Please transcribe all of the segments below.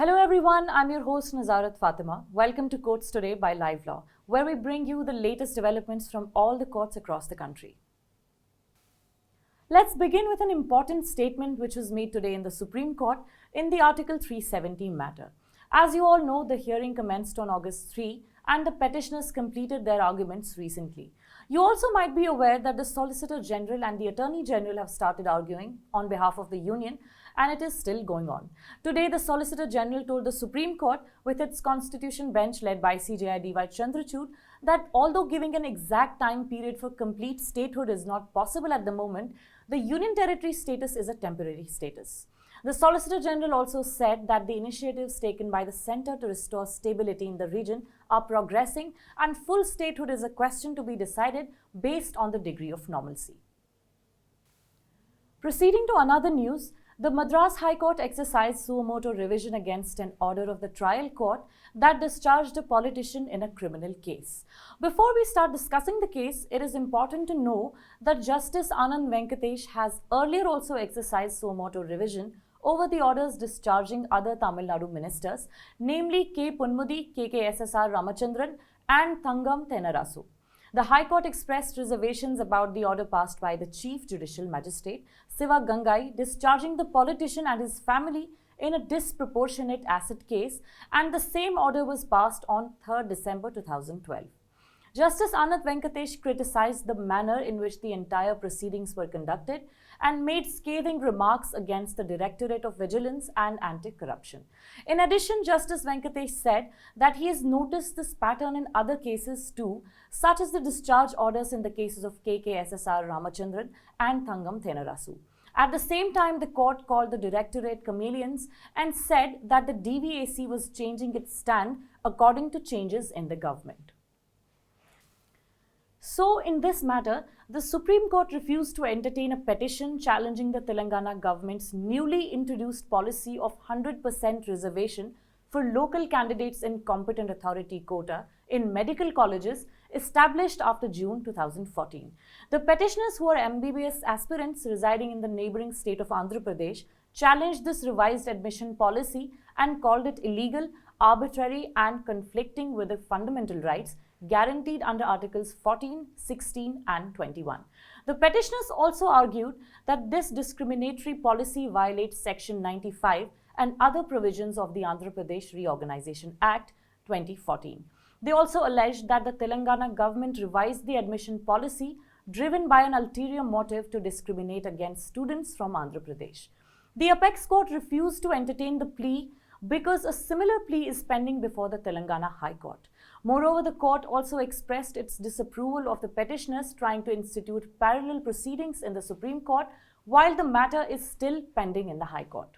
Hello everyone, I'm your host Nazarat Fatima. Welcome to Courts Today by Livelaw, where we bring you the latest developments from all the courts across the country. Let's begin with an important statement which was made today in the Supreme Court in the Article 370 matter. As you all know, the hearing commenced on August 3 and the petitioners completed their arguments recently. You also might be aware that the Solicitor General and the Attorney General have started arguing on behalf of the union, and it is still going on. Today, the Solicitor General told the Supreme Court, with its constitution bench led by CJI D.Y. Chandrachud, that although giving an exact time period for complete statehood is not possible at the moment, the union territory status is a temporary status. The Solicitor General also said that the initiatives taken by the centre to restore stability in the region are progressing, and full statehood is a question to be decided based on the degree of normalcy. Proceeding to another news, the Madras High Court exercised suo motu revision against an order of the trial court that discharged a politician in a criminal case. Before we start discussing the case, it is important to know that Justice Anand Venkatesh has earlier also exercised suo motu revision over the orders discharging other Tamil Nadu ministers, namely K. Punmudi, KKSSR Ramachandran and Thangam Thenarasu. The High Court expressed reservations about the order passed by the Chief Judicial Magistrate, Siva Gangai, discharging the politician and his family in a disproportionate asset case, and the same order was passed on 3rd December 2012. Justice Anand Venkatesh criticized the manner in which the entire proceedings were conducted and made scathing remarks against the Directorate of Vigilance and Anti-Corruption. In addition, Justice Venkatesh said that he has noticed this pattern in other cases too, such as the discharge orders in the cases of KKSSR Ramachandran and Thangam Thenarasu. At the same time, the court called the Directorate chameleons and said that the DVAC was changing its stand according to changes in the government. So, in this matter, the Supreme Court refused to entertain a petition challenging the Telangana government's newly introduced policy of 100% reservation for local candidates in competent authority quota in medical colleges established after June 2014. The petitioners, who are MBBS aspirants residing in the neighbouring state of Andhra Pradesh, challenged this revised admission policy and called it illegal, arbitrary and conflicting with the fundamental rights guaranteed under Articles 14, 16 and 21. The petitioners also argued that this discriminatory policy violates Section 95 and other provisions of the Andhra Pradesh Reorganisation Act 2014. They also alleged that the Telangana government revised the admission policy driven by an ulterior motive to discriminate against students from Andhra Pradesh. The Apex Court refused to entertain the plea because a similar plea is pending before the Telangana High Court. Moreover, the court also expressed its disapproval of the petitioners trying to institute parallel proceedings in the Supreme Court while the matter is still pending in the High Court.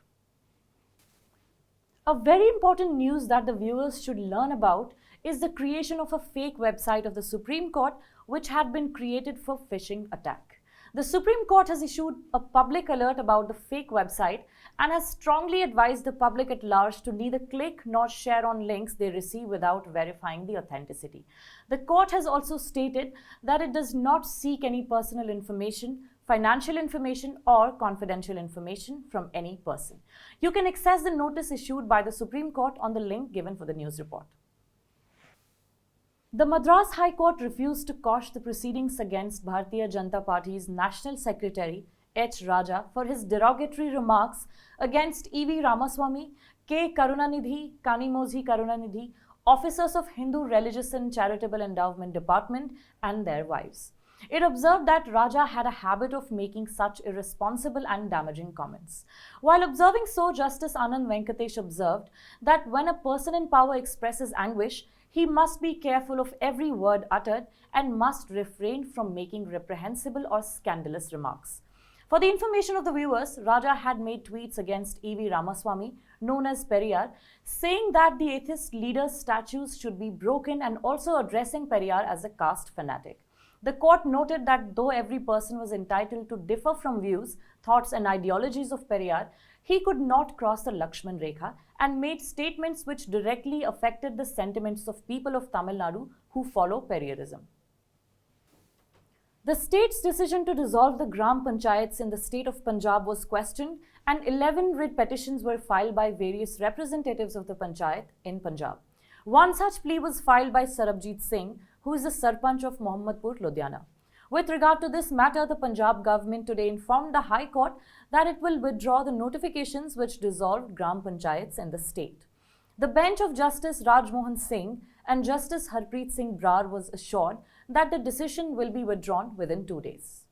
A very important news that the viewers should learn about is the creation of a fake website of the Supreme Court which had been created for phishing attack. The Supreme Court has issued a public alert about the fake website and has strongly advised the public at large to neither click nor share on links they receive without verifying the authenticity. The court has also stated that it does not seek any personal information, financial information or confidential information from any person. You can access the notice issued by the Supreme Court on the link given for the news report. The Madras High Court refused to quash the proceedings against Bharatiya Janata Party's National Secretary H. Raja for his derogatory remarks against E.V. Ramaswamy, K. Karunanidhi, Kanimozhi Karunanidhi, officers of Hindu Religious and Charitable Endowment Department and their wives. It observed that Raja had a habit of making such irresponsible and damaging comments. While observing so, Justice Anand Venkatesh observed that when a person in power expresses anguish, he must be careful of every word uttered and must refrain from making reprehensible or scandalous remarks. For the information of the viewers, Raja had made tweets against E.V. Ramaswamy, known as Periyar, saying that the atheist leader's statues should be broken and also addressing Periyar as a caste fanatic. The court noted that though every person was entitled to differ from views, thoughts and ideologies of Periyar, he could not cross the Lakshman Rekha and made statements which directly affected the sentiments of people of Tamil Nadu who follow Periyarism. The state's decision to dissolve the Gram Panchayats in the state of Punjab was questioned and 11 writ petitions were filed by various representatives of the Panchayat in Punjab. One such plea was filed by Sarabjit Singh, who is the Sarpanch of Mohammadpur, Ludhiana. With regard to this matter, the Punjab government today informed the High Court that it will withdraw the notifications which dissolved Gram Panchayats in the state. The bench of Justice Rajmohan Singh and Justice Harpreet Singh Brar was assured that the decision will be withdrawn within 2 days.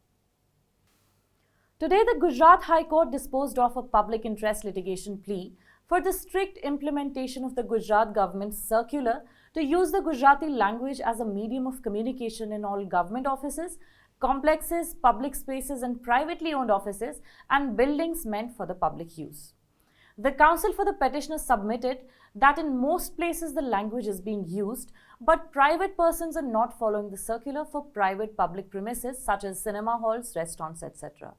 Today, the Gujarat High Court disposed of a public interest litigation plea for the strict implementation of the Gujarat government's circular to use the Gujarati language as a medium of communication in all government offices, complexes, public spaces and privately owned offices and buildings meant for the public use. The counsel for the petitioner submitted that in most places the language is being used, but private persons are not following the circular for private public premises such as cinema halls, restaurants, etc.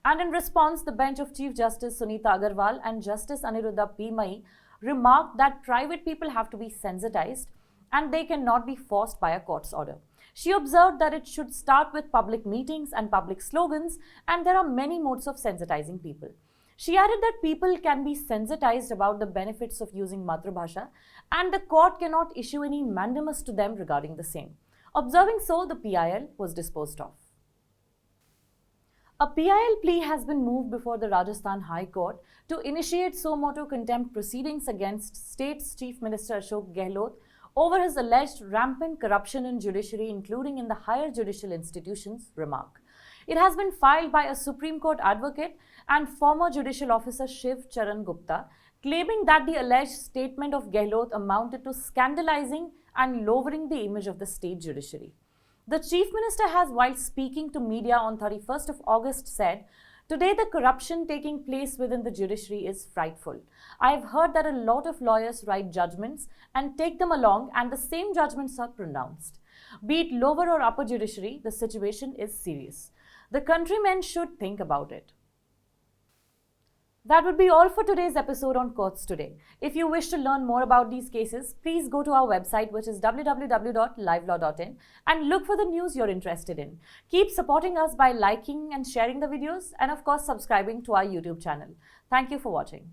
And in response, the bench of Chief Justice Sunita Agarwal and Justice Aniruddha P. Mai remarked that private people have to be sensitized and they cannot be forced by a court's order. She observed that it should start with public meetings and public slogans, and there are many modes of sensitizing people. She added that people can be sensitized about the benefits of using Matrabhasha, and the court cannot issue any mandamus to them regarding the same. Observing so, the PIL was disposed of. A PIL plea has been moved before the Rajasthan High Court to initiate suo motu contempt proceedings against State's Chief Minister Ashok Gehlot over his alleged rampant corruption in judiciary, including in the higher judicial institutions, remark. It has been filed by a Supreme Court advocate and former judicial officer Shiv Charan Gupta, claiming that the alleged statement of Gehlot amounted to scandalizing and lowering the image of the state judiciary. The Chief Minister has, while speaking to media on 31st of August, said, "Today the corruption taking place within the judiciary is frightful. I have heard that a lot of lawyers write judgments and take them along and the same judgments are pronounced. Be it lower or upper judiciary, the situation is serious. The countrymen should think about it." That would be all for today's episode on Courts Today. If you wish to learn more about these cases, please go to our website, which is www.livelaw.in, and look for the news you're interested in. Keep supporting us by liking and sharing the videos, and of course subscribing to our YouTube channel. Thank you for watching.